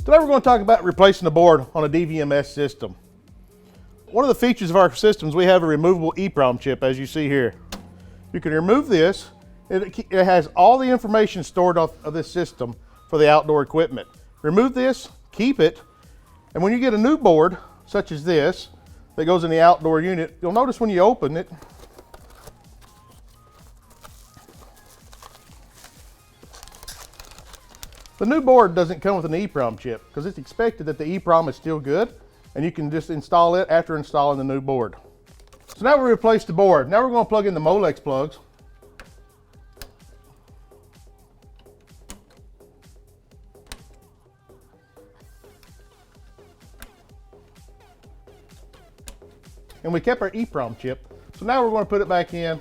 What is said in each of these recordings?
Today we're going to talk about replacing the board on a DVMS system. One of the features of our systems, we have a removable EEPROM chip, as you see here. You can remove this. It has all the information stored off of this system for the outdoor equipment. Remove this, keep it, and when you get a new board, such as this, that goes in the outdoor unit, you'll notice when you open it, the new board doesn't come with an EEPROM chip because it's expected that the EEPROM is still good and you can just install it after installing the new board. So now we replaced the board. Now we're going to plug in the Molex plugs. And we kept our EEPROM chip. So now we're going to put it back in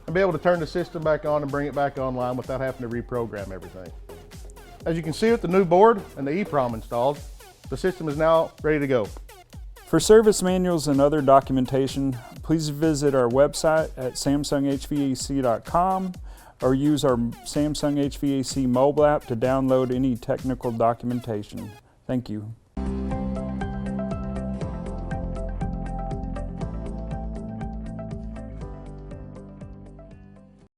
and be able to turn the system back on and bring it back online without having to reprogram everything. As you can see with the new board and the EEPROM installed, the system is now ready to go. For service manuals and other documentation, please visit our website at samsunghvac.com or use our Samsung HVAC mobile app to download any technical documentation. Thank you.